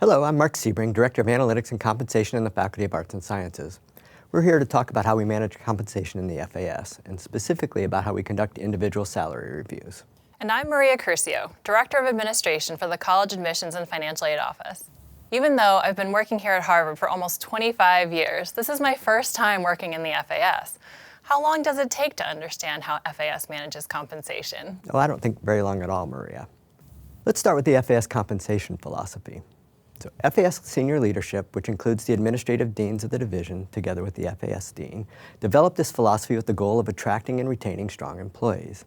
Hello, I'm Mark Sebring, Director of Analytics and Compensation in the Faculty of Arts and Sciences. We're here to talk about how we manage compensation in the FAS, and specifically about how we conduct individual salary reviews. And I'm Maria Curcio, Director of Administration for the College Admissions and Financial Aid Office. Even though I've been working here at Harvard for almost 25 years, this is my first time working in the FAS. How long does it take to understand how FAS manages compensation? Oh, I don't think very long at all, Maria. Let's start with the FAS compensation philosophy. So FAS senior leadership, which includes the administrative deans of the division, together with the FAS dean, developed this philosophy with the goal of attracting and retaining strong employees.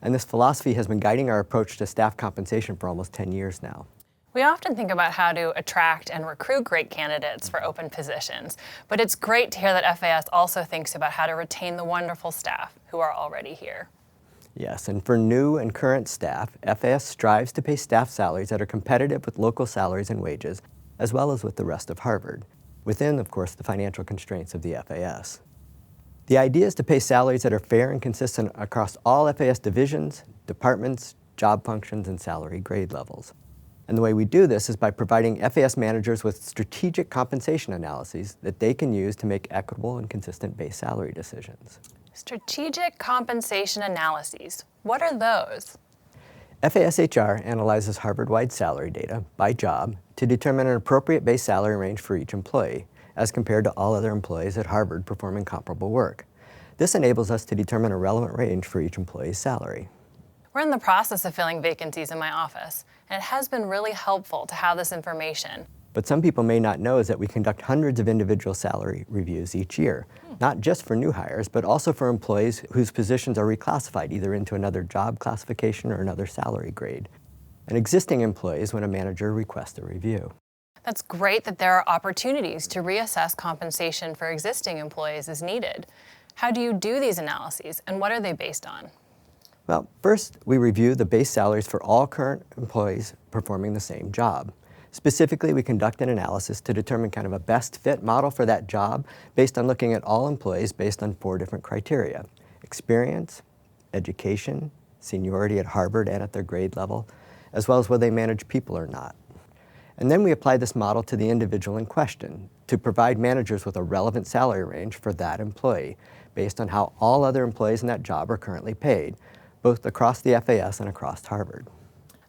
And this philosophy has been guiding our approach to staff compensation for almost 10 years now. We often think about how to attract and recruit great candidates for open positions, but it's great to hear that FAS also thinks about how to retain the wonderful staff who are already here. Yes, and for new and current staff, FAS strives to pay staff salaries that are competitive with local salaries and wages, as well as with the rest of Harvard, within, of course, the financial constraints of the FAS. The idea is to pay salaries that are fair and consistent across all FAS divisions, departments, job functions, and salary grade levels. And the way we do this is by providing FAS managers with strategic compensation analyses that they can use to make equitable and consistent base salary decisions. Strategic compensation analyses. What are those? FAS HR analyzes Harvard-wide salary data by job to determine an appropriate base salary range for each employee, as compared to all other employees at Harvard performing comparable work. This enables us to determine a relevant range for each employee's salary. We're in the process of filling vacancies in my office, and it has been really helpful to have this information. But some people may not know is that we conduct hundreds of individual salary reviews each year, not just for new hires, but also for employees whose positions are reclassified either into another job classification or another salary grade, and existing employees when a manager requests a review. That's great that there are opportunities to reassess compensation for existing employees as needed. How do you do these analyses, and what are they based on? Well, first, we review the base salaries for all current employees performing the same job. Specifically, we conduct an analysis to determine kind of a best fit model for that job based on looking at all employees based on 4 different criteria: experience, education, seniority at Harvard and at their grade level, as well as whether they manage people or not. And then we apply this model to the individual in question to provide managers with a relevant salary range for that employee based on how all other employees in that job are currently paid, both across the FAS and across Harvard.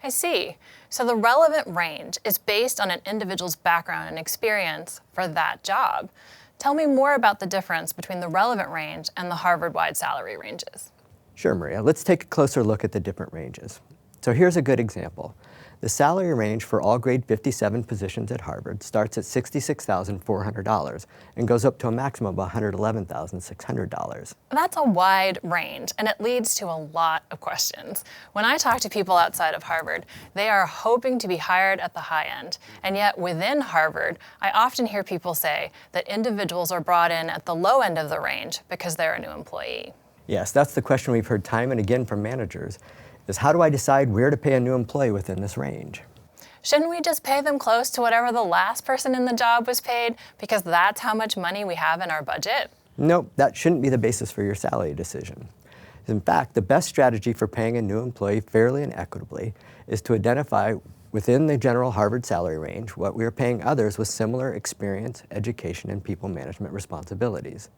I see. So the relevant range is based on an individual's background and experience for that job. Tell me more about the difference between the relevant range and the Harvard-wide salary ranges. Sure, Maria. Let's take a closer look at the different ranges. So here's a good example. The salary range for all grade 57 positions at Harvard starts at $66,400 and goes up to a maximum of $111,600. That's a wide range, and it leads to a lot of questions. When I talk to people outside of Harvard, they are hoping to be hired at the high end. And yet within Harvard, I often hear people say that individuals are brought in at the low end of the range because they're a new employee. Yes, that's the question we've heard time and again from managers, is how do I decide where to pay a new employee within this range? Shouldn't we just pay them close to whatever the last person in the job was paid because that's how much money we have in our budget? Nope, that shouldn't be the basis for your salary decision. In fact, the best strategy for paying a new employee fairly and equitably is to identify within the general Harvard salary range what we are paying others with similar experience, education, and people management responsibilities.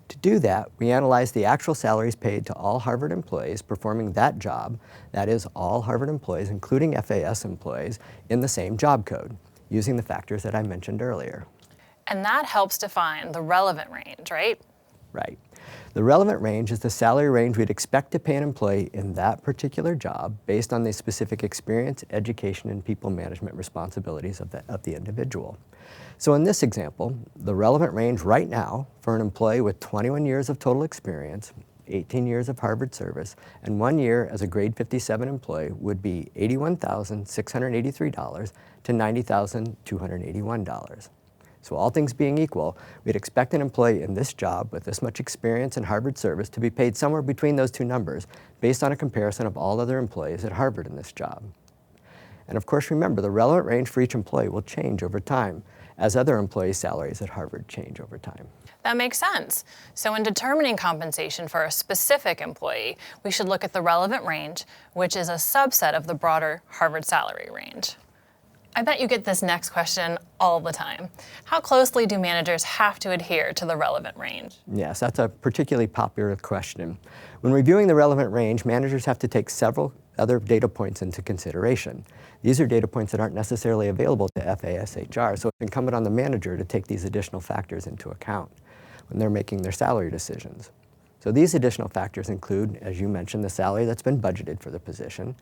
To do that, we analyze the actual salaries paid to all Harvard employees performing that job, that is, all Harvard employees, including FAS employees, in the same job code, using the factors that I mentioned earlier. And that helps define the relevant range, right? Right. The relevant range is the salary range we'd expect to pay an employee in that particular job based on the specific experience, education, and people management responsibilities of the individual. So in this example, the relevant range right now for an employee with 21 years of total experience, 18 years of Harvard service, and 1 year as a grade 57 employee would be $81,683 to $90,281. So all things being equal, we'd expect an employee in this job with this much experience in Harvard service to be paid somewhere between those two numbers based on a comparison of all other employees at Harvard in this job. And of course, remember, the relevant range for each employee will change over time as other employees' salaries at Harvard change over time. That makes sense. So in determining compensation for a specific employee, we should look at the relevant range, which is a subset of the broader Harvard salary range. I bet you get this next question all the time. How closely do managers have to adhere to the relevant range? Yes, that's a particularly popular question. When reviewing the relevant range, managers have to take several other data points into consideration. These are data points that aren't necessarily available to FAS HR, so it's incumbent on the manager to take these additional factors into account when they're making their salary decisions. So these additional factors include, as you mentioned, the salary that's been budgeted for the position,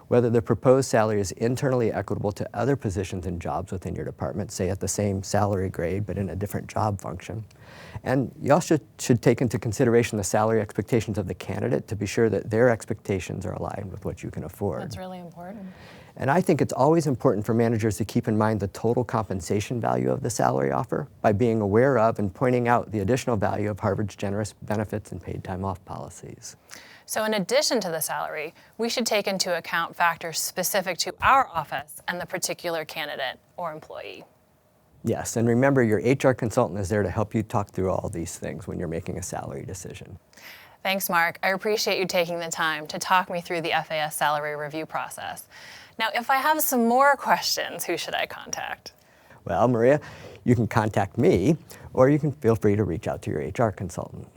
whether the proposed salary is internally equitable to other positions and jobs within your department, say at the same salary grade but in a different job function. And you also should take into consideration the salary expectations of the candidate to be sure that their expectations are aligned with what you can afford. That's really important. And I think it's always important for managers to keep in mind the total compensation value of the salary offer by being aware of and pointing out the additional value of Harvard's generous benefits and paid time off policies. So in addition to the salary, we should take into account factors specific to our office and the particular candidate or employee. Yes, and remember your HR consultant is there to help you talk through all these things when you're making a salary decision. Thanks, Mark. I appreciate you taking the time to talk me through the FAS salary review process. Now, if I have some more questions, who should I contact? Well, Maria, you can contact me, or you can feel free to reach out to your HR consultant.